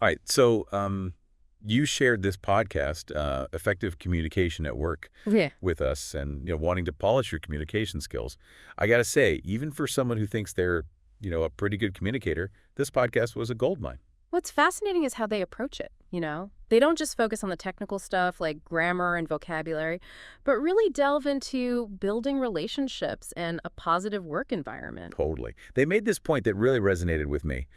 All right. So you shared this podcast, Effective Communication at Work, Yeah. with us and, wanting to polish your communication skills. I got to say, even for someone who thinks they're, a pretty good communicator, this podcast was a goldmine. What's fascinating is how they approach it, They don't just focus on the technical stuff like grammar and vocabulary, but really delve into building relationships and a positive work environment. Totally. They made this point that really resonated with me.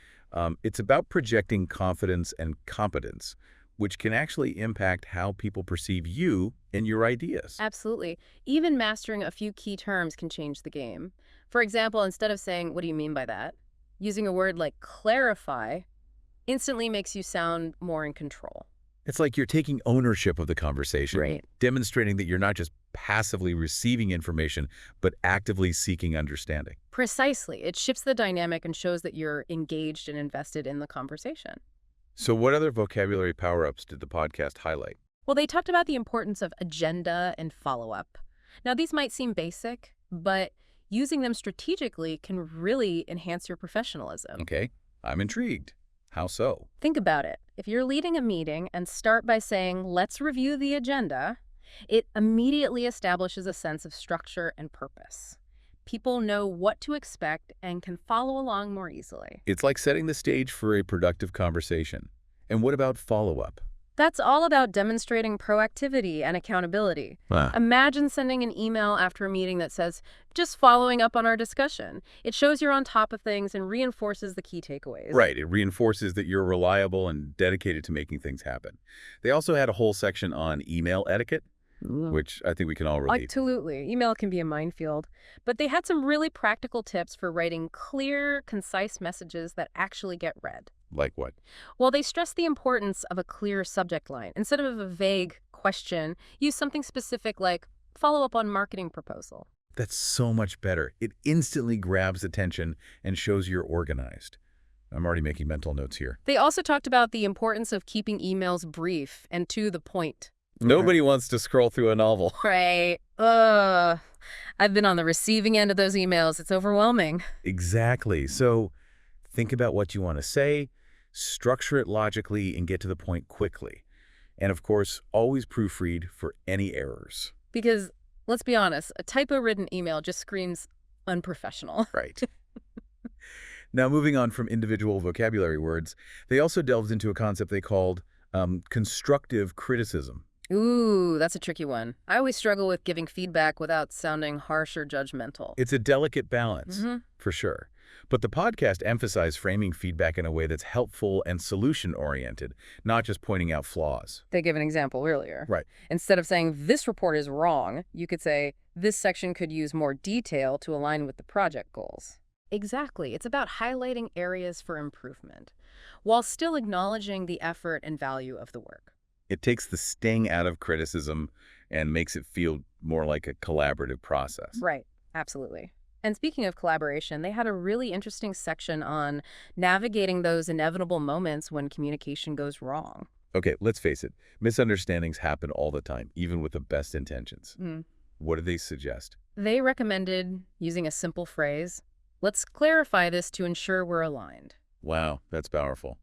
It's about projecting confidence and competence, which can actually impact how people perceive you and your ideas. Absolutely. Even mastering a few key terms can change the game. For example, instead of saying, "What do you mean by that?" using a word like clarify instantly makes you sound more in control. It's like you're taking ownership of the conversation, Right. demonstrating that you're not just passively receiving information, but actively seeking understanding. Precisely. It shifts the dynamic and shows that you're engaged and invested in the conversation. So what other vocabulary power-ups did the podcast highlight? Well, they talked about the importance of agenda and follow-up. Now, these might seem basic, but using them strategically can really enhance your professionalism. Okay, I'm intrigued. How so? Think about it. If you're leading a meeting and start by saying, "Let's review the agenda," it immediately establishes a sense of structure and purpose. People know what to expect and can follow along more easily. It's like setting the stage for a productive conversation. And what about follow-up? That's all about demonstrating proactivity and accountability. Imagine sending an email after a meeting that says, "Just following up on our discussion." It shows you're on top of things and reinforces the key takeaways. Right, it reinforces that you're reliable and dedicated to making things happen. They also had a whole section on email etiquette, which I think we can all relate to. Absolutely. Email can be a minefield. But they had some really practical tips for writing clear, concise messages that actually get read. Like what? Well, they stress the importance of a clear subject line. Instead of a vague question, use something specific like follow up on marketing proposal. That's so much better. It instantly grabs attention and shows you're organized. I'm already making mental notes here. They also talked about the importance of keeping emails brief and to the point. Nobody wants to scroll through a novel. Right. I've been on the receiving end of those emails. It's overwhelming. Exactly. So think about what you want to say, structure it logically, and get to the point quickly. And of course, always proofread for any errors. Because, let's be honest, a typo-ridden email just screams unprofessional. Right. Now, moving on from individual vocabulary words, they also delved into a concept they called constructive criticism. Ooh, that's a tricky one. I always struggle with giving feedback without sounding harsh or judgmental. It's a delicate balance, for sure. But the podcast emphasized framing feedback in a way that's helpful and solution-oriented, not just pointing out flaws. They gave an example earlier. Right. Instead of saying, "This report is wrong," you could say, "This section could use more detail to align with the project goals." Exactly. It's about highlighting areas for improvement, while still acknowledging the effort and value of the work. It takes the sting out of criticism and makes it feel more like a collaborative process. Right. Absolutely. And speaking of collaboration, they had a really interesting section on navigating those inevitable moments when communication goes wrong. Okay, let's face it. Misunderstandings happen all the time, even with the best intentions. What do they suggest? They recommended using a simple phrase, "Let's clarify this to ensure we're aligned." Wow, that's powerful.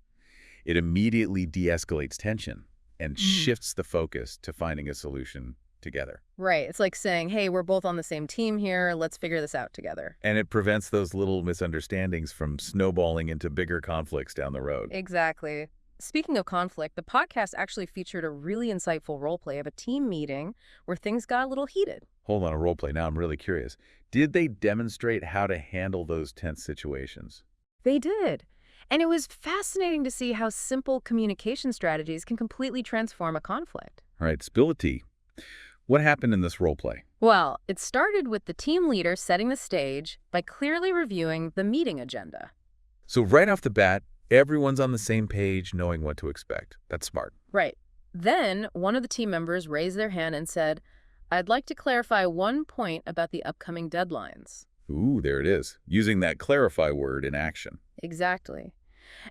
It immediately de-escalates tension and shifts the focus to finding a solution together. Right. It's like saying, "Hey, we're both on the same team here. Let's figure this out together." And it prevents those little misunderstandings from snowballing into bigger conflicts down the road. Exactly. Speaking of conflict, the podcast actually featured a really insightful role play of a team meeting where things got a little heated. Hold on, a role play. Now I'm really curious. Did they demonstrate how to handle those tense situations? They did. And it was fascinating to see how simple communication strategies can completely transform a conflict. All right, spill the tea. What happened in this role play? Well, it started with the team leader setting the stage by clearly reviewing the meeting agenda. So right off the bat, everyone's on the same page, knowing what to expect. That's smart. Right. Then one of the team members raised their hand and said, "I'd like to clarify one point about the upcoming deadlines." Ooh, there it is. Using that clarify word in action. Exactly.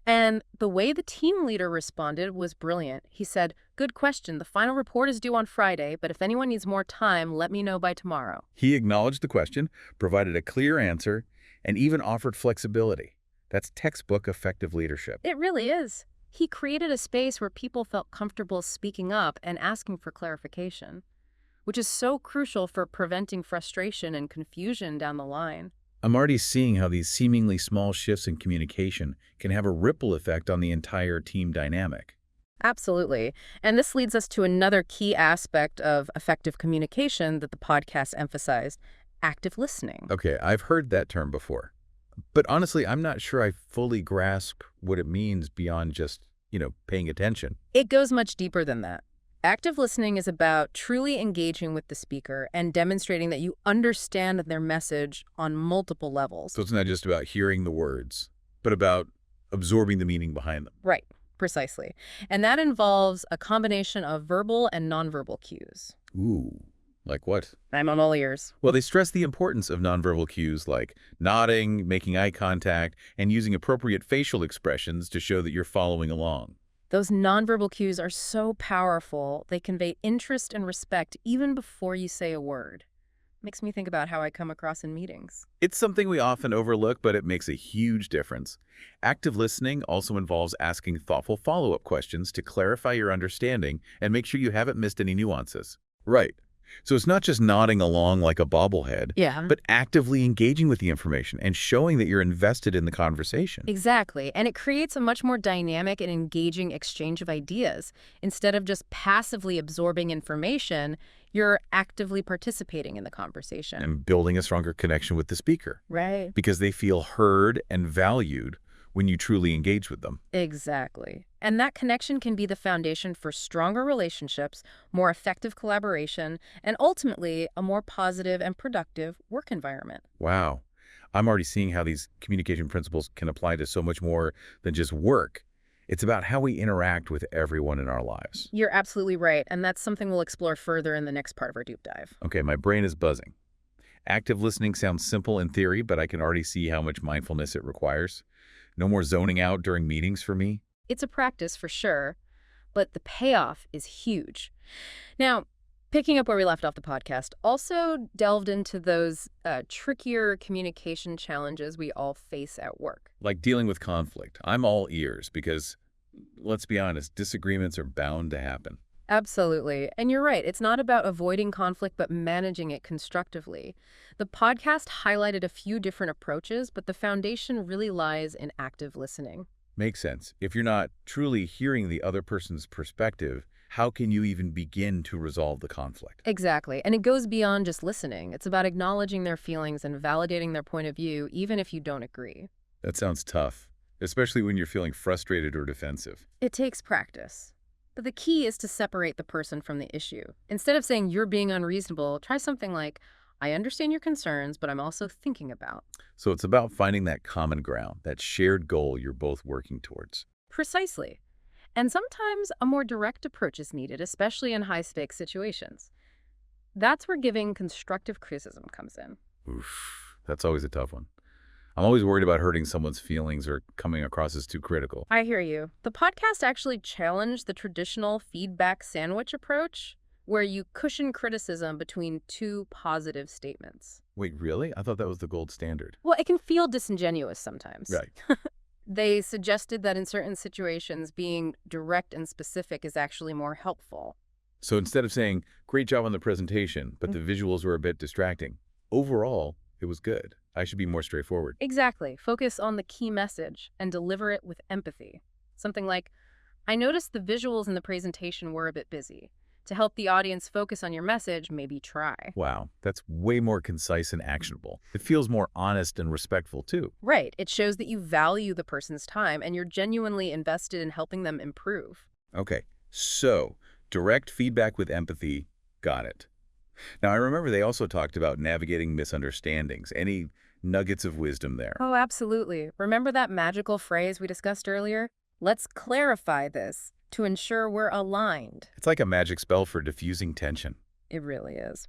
And the way the team leader responded was brilliant. He said, "Good question. The final report is due on Friday, but if anyone needs more time, let me know by tomorrow." He acknowledged the question, provided a clear answer, and even offered flexibility. That's textbook effective leadership. It really is. He created a space where people felt comfortable speaking up and asking for clarification, which is so crucial for preventing frustration and confusion down the line. I'm already seeing how these seemingly small shifts in communication can have a ripple effect on the entire team dynamic. Absolutely. And this leads us to another key aspect of effective communication that the podcast emphasized: active listening. Okay, I've heard that term before. But honestly, I'm not sure I fully grasp what it means beyond just, paying attention. It goes much deeper than that. Active listening is about truly engaging with the speaker and demonstrating that you understand their message on multiple levels. So it's not just about hearing the words, but about absorbing the meaning behind them. Right, precisely. And that involves a combination of verbal and nonverbal cues. Ooh, like what? I'm on all ears. Well, they stress the importance of nonverbal cues like nodding, making eye contact, and using appropriate facial expressions to show that you're following along. Those nonverbal cues are so powerful, they convey interest and respect even before you say a word. Makes me think about how I come across in meetings. It's something we often overlook, but it makes a huge difference. Active listening also involves asking thoughtful follow-up questions to clarify your understanding and make sure you haven't missed any nuances. Right. So it's not just nodding along like a bobblehead, Yeah. but actively engaging with the information and showing that you're invested in the conversation. Exactly. And it creates a much more dynamic and engaging exchange of ideas. Instead of just passively absorbing information, you're actively participating in the conversation. And building a stronger connection with the speaker Right. because they feel heard and valued when you truly engage with them. Exactly. And that connection can be the foundation for stronger relationships, more effective collaboration, and ultimately a more positive and productive work environment. Wow. I'm already seeing how these communication principles can apply to so much more than just work. It's about how we interact with everyone in our lives. You're absolutely right, and that's something we'll explore further in the next part of our deep dive. Okay, my brain is buzzing. Active listening sounds simple in theory, but I can already see how much mindfulness it requires. No more zoning out during meetings for me. It's a practice for sure, but the payoff is huge. Now, picking up where we left off the podcast, also delved into those trickier communication challenges we all face at work. Like dealing with conflict. I'm all ears because, let's be honest, disagreements are bound to happen. Absolutely. And you're right. It's not about avoiding conflict, but managing it constructively. The podcast highlighted a few different approaches, but the foundation really lies in active listening. Makes sense. If you're not truly hearing the other person's perspective, how can you even begin to resolve the conflict? Exactly. And it goes beyond just listening. It's about acknowledging their feelings and validating their point of view, even if you don't agree. That sounds tough, especially when you're feeling frustrated or defensive. It takes practice. But the key is to separate the person from the issue. Instead of saying you're being unreasonable, try something like, I understand your concerns, but I'm also thinking about. So it's about finding that common ground, that shared goal you're both working towards. Precisely. And sometimes a more direct approach is needed, especially in high-stakes situations. That's where giving constructive criticism comes in. Oof, that's always a tough one. I'm always worried about hurting someone's feelings or coming across as too critical. I hear you. The podcast actually challenged the traditional feedback sandwich approach, where you cushion criticism between two positive statements. Wait, really? I thought that was the gold standard. Well, it can feel disingenuous sometimes. Right. They suggested that in certain situations, being direct and specific is actually more helpful. So instead of saying, great job on the presentation, but the visuals were a bit distracting, overall, it was good. I should be more straightforward. Exactly. Focus on the key message and deliver it with empathy. Something like, I noticed the visuals in the presentation were a bit busy. To help the audience focus on your message, maybe try. Wow, that's way more concise and actionable. It feels more honest and respectful, too. Right. It shows that you value the person's time and you're genuinely invested in helping them improve. Okay, so direct feedback with empathy, got it. Now, I remember they also talked about navigating misunderstandings. Any nuggets of wisdom there? Oh, absolutely. Remember that magical phrase we discussed earlier? Let's clarify this to ensure we're aligned. It's like a magic spell for diffusing tension. It really is.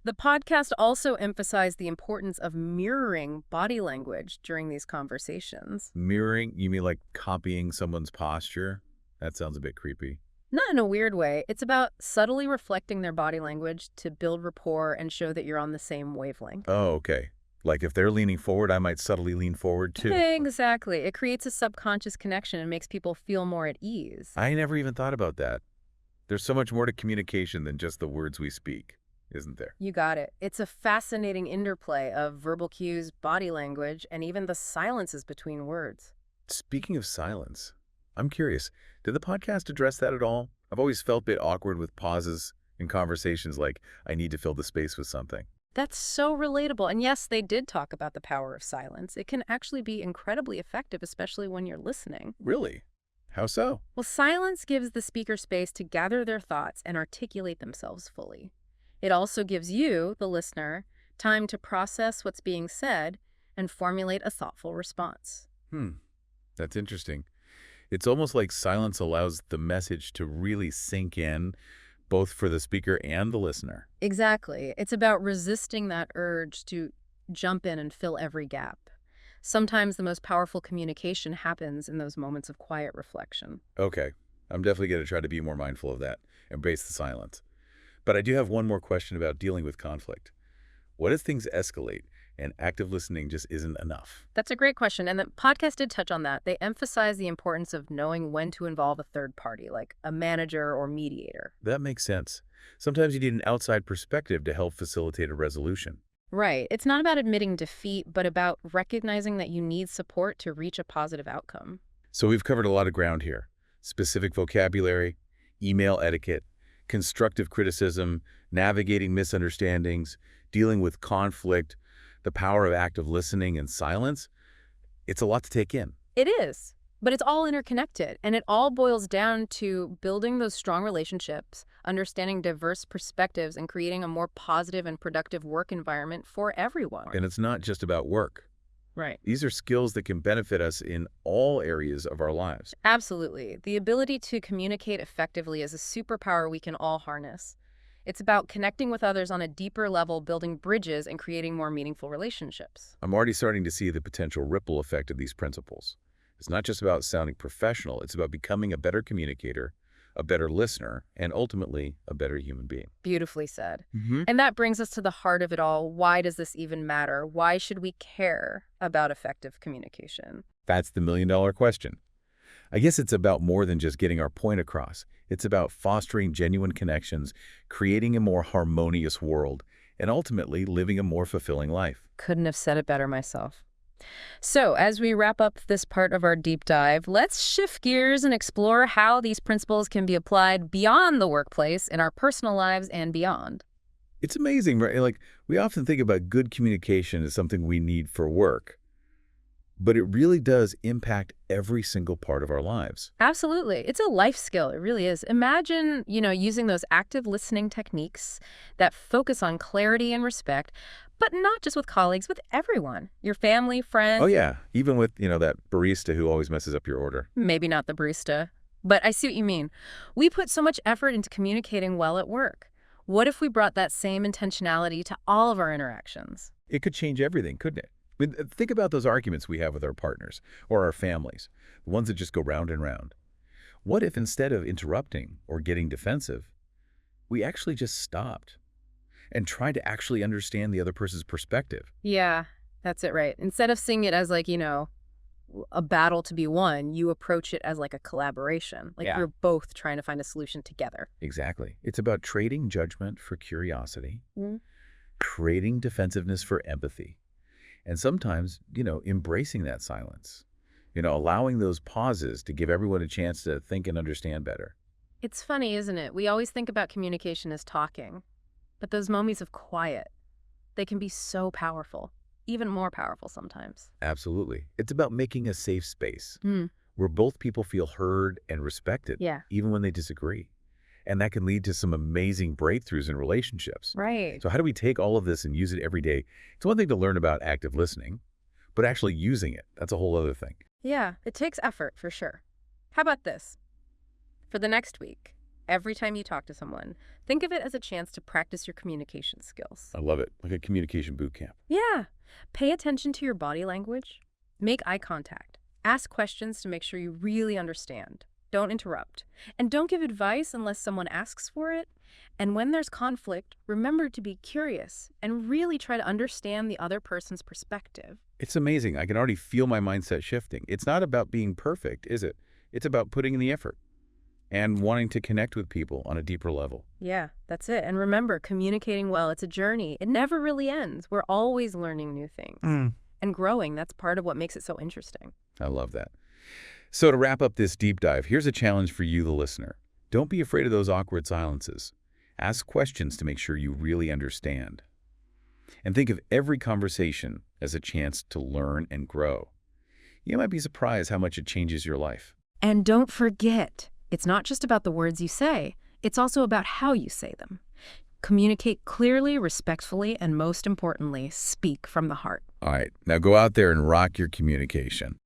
The podcast also emphasized the importance of mirroring body language during these conversations. Mirroring? You mean like copying someone's posture? That sounds a bit creepy. Not in a weird way. It's about subtly reflecting their body language to build rapport and show that you're on the same wavelength. Oh, okay. Like if they're leaning forward, I might subtly lean forward too. Exactly. It creates a subconscious connection and makes people feel more at ease. I never even thought about that. There's so much more to communication than just the words we speak, isn't there? You got it. It's a fascinating interplay of verbal cues, body language, and even the silences between words. Speaking of silence, I'm curious, did the podcast address that at all? I've always felt a bit awkward with pauses in conversations like, I need to fill the space with something. That's so relatable. And yes, they did talk about the power of silence. It can actually be incredibly effective, especially when you're listening. Really? How so? Well, silence gives the speaker space to gather their thoughts and articulate themselves fully. It also gives you, the listener, time to process what's being said and formulate a thoughtful response. That's interesting. It's almost like silence allows the message to really sink in, both for the speaker and the listener. Exactly. It's about resisting that urge to jump in and fill every gap. Sometimes the most powerful communication happens in those moments of quiet reflection. Okay, I'm definitely going to try to be more mindful of that, embrace the silence. But I do have one more question about dealing with conflict. What if things escalate and active listening just isn't enough? That's a great question, and the podcast did touch on that. They emphasize the importance of knowing when to involve a third party, like a manager or mediator. That makes sense. Sometimes you need an outside perspective to help facilitate a resolution. Right. It's not about admitting defeat, but about recognizing that you need support to reach a positive outcome. So we've covered a lot of ground here. Specific vocabulary, email etiquette, constructive criticism, navigating misunderstandings, dealing with conflict, the power of active listening and silence. It's a lot to take in. It is, but it's all interconnected, and it all boils down to building those strong relationships, understanding diverse perspectives, and creating a more positive and productive work environment for everyone. And it's not just about work. Right. These are skills that can benefit us in all areas of our lives. Absolutely. The ability to communicate effectively is a superpower we can all harness. It's about connecting with others on a deeper level, building bridges, and creating more meaningful relationships. I'm already starting to see the potential ripple effect of these principles. It's not just about sounding professional, it's about becoming a better communicator, a better listener, and ultimately a better human being. Beautifully said. And that brings us to the heart of it all. Why does this even matter? Why should we care about effective communication? That's the million-dollar question. I guess it's about more than just getting our point across. It's about fostering genuine connections, creating a more harmonious world, and ultimately living a more fulfilling life. Couldn't have said it better myself. So, as we wrap up this part of our deep dive, let's shift gears and explore how these principles can be applied beyond the workplace in our personal lives and beyond. It's amazing, right? Like, we often think about good communication as something we need for work, but it really does impact every single part of our lives. Absolutely. It's a life skill. It really is. Imagine, using those active listening techniques that focus on clarity and respect, but not just with colleagues, with everyone. Your family, friends. Oh, yeah. Even with, that barista who always messes up your order. Maybe not the barista, but I see what you mean. We put so much effort into communicating well at work. What if we brought that same intentionality to all of our interactions? It could change everything, couldn't it? I mean, think about those arguments we have with our partners or our families, the ones that just go round and round. What if instead of interrupting or getting defensive, we actually just stopped and tried to actually understand the other person's perspective? Yeah, that's it, right. Instead of seeing it as like, a battle to be won, you approach it as like a collaboration. Like you're both trying to find a solution together. Exactly. It's about trading judgment for curiosity, trading defensiveness for empathy, and sometimes, embracing that silence, allowing those pauses to give everyone a chance to think and understand better. It's funny, isn't it? We always think about communication as talking, but those moments of quiet, they can be so powerful, even more powerful sometimes. Absolutely. It's about making a safe space where both people feel heard and respected, even when they disagree. And that can lead to some amazing breakthroughs in relationships. Right. So how do we take all of this and use it every day? It's one thing to learn about active listening, but actually using it, that's a whole other thing. Yeah, it takes effort for sure. How about this? For the next week, every time you talk to someone, think of it as a chance to practice your communication skills. I love it. Like a communication boot camp. Yeah. Pay attention to your body language. Make eye contact. Ask questions to make sure you really understand. Don't interrupt. And don't give advice unless someone asks for it. And when there's conflict, remember to be curious and really try to understand the other person's perspective. It's amazing. I can already feel my mindset shifting. It's not about being perfect, is it? It's about putting in the effort and wanting to connect with people on a deeper level. Yeah, that's it. And remember, communicating well, it's a journey. It never really ends. We're always learning new things. And growing, that's part of what makes it so interesting. I love that. So to wrap up this deep dive, here's a challenge for you, the listener. Don't be afraid of those awkward silences. Ask questions to make sure you really understand. And think of every conversation as a chance to learn and grow. You might be surprised how much it changes your life. And don't forget, it's not just about the words you say, it's also about how you say them. Communicate clearly, respectfully, and most importantly, speak from the heart. All right, now go out there and rock your communication.